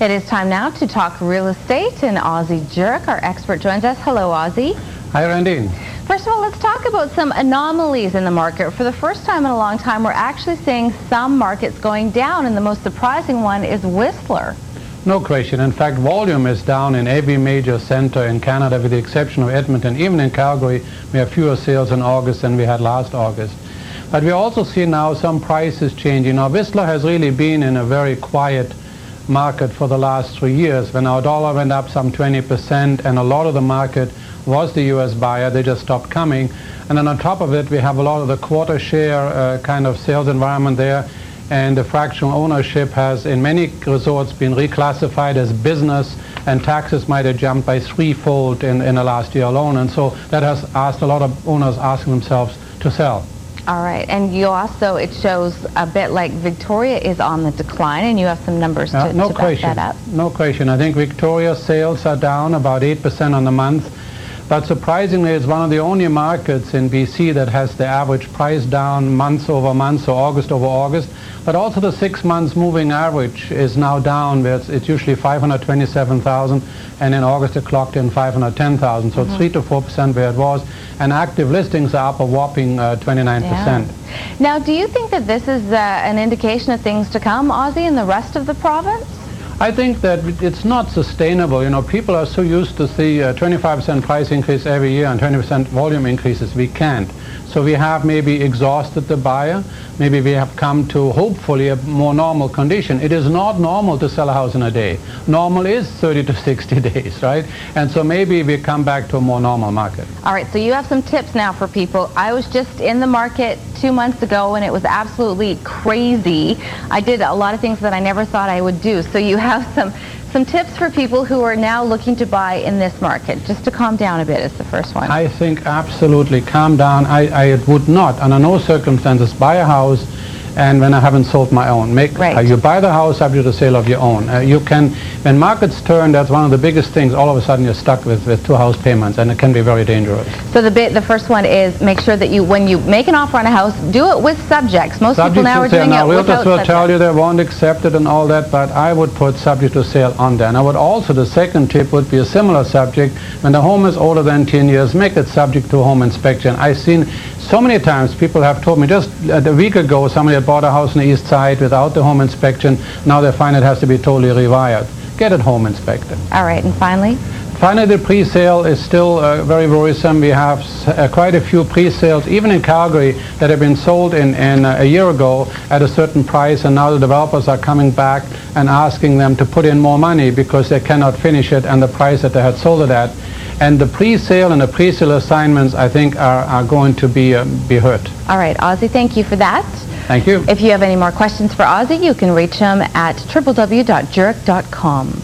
It is time now to talk real estate, and Ozzie Jurock, our expert, joins us. Hello, Ozzie. Hi, Randy. First of all, let's talk about some anomalies in the market. For the first time in a long time, we're actually seeing some markets going down, and the most surprising one is Whistler. No question. In fact, volume is down in every major center in Canada, with the exception of Edmonton. Even in Calgary, we have fewer sales in August than we had last August. But we also see now some prices changing. Now, Whistler has really been in a very quiet market for the last 3 years. When our dollar went up some 20% and a lot of the market was the U.S. buyer, they just stopped coming. And then on top of it, we have a lot of the quarter share kind of sales environment there. And the fractional ownership has, in many resorts, been reclassified as business, and taxes might have jumped by threefold in the last year alone. And so that has asked a lot of owners asking themselves to sell. All right, and you also, it shows a bit like Victoria is on the decline, and you have some numbers to back that up. No question. I think Victoria's sales are down about 8% on the month. But surprisingly, it's one of the only markets in BC that has the average price down month over month, so August over August. But also the 6 months moving average is now down, where it's usually 527,000, and in August it clocked in 510,000, so 3 to 4% where it was. And active listings are up a whopping 29%. Yeah. Now, do you think that this is an indication of things to come, Ozzie, in the rest of the province? I think that it's not sustainable. You know, people are so used to see a 25% price increase every year and 20% volume increases. We can't. So we have maybe exhausted the buyer. Maybe we have come to, hopefully, a more normal condition. It is not normal to sell a house in a day. Normal is 30 to 60 days, right? And so maybe we come back to a more normal market. All right, so you have some tips now for people. I was just in the market 2 months ago, and it was absolutely crazy. I did a lot of things that I never thought I would do. So you have some tips for people who are now looking to buy in this market, just to calm down a bit is the first one. I think absolutely calm down. I would not, under no circumstances, buy a house and when I haven't sold my own. You buy the house subject to sale of your own. You can, when markets turn, that's one of the biggest things. All of a sudden you're stuck with 2 house payments, and it can be very dangerous. So the first one is make sure that when you make an offer on a house, do it with subjects. Most people now are doing it without subjects. Realtors will tell you they won't accept it and all that, but I would put subject to sale on there. And I would also, the second tip would be a similar subject. When the home is older than 10 years, make it subject to a home inspection. I've seen so many times people have told me, just a week ago, somebody had bought a house on the east side without the home inspection. Now they find it has to be totally rewired. Get it home inspected. All right, and finally? Finally, the pre-sale is still very worrisome. We have quite a few pre-sales, even in Calgary, that have been sold in a year ago at a certain price, and now the developers are coming back and asking them to put in more money because they cannot finish it and the price that they had sold it at. And the pre-sale and the pre-sale assignments, I think, are going to be hurt. All right, Ozzie, thank you for that. Thank you. If you have any more questions for Ozzie, you can reach him at www.jurock.com.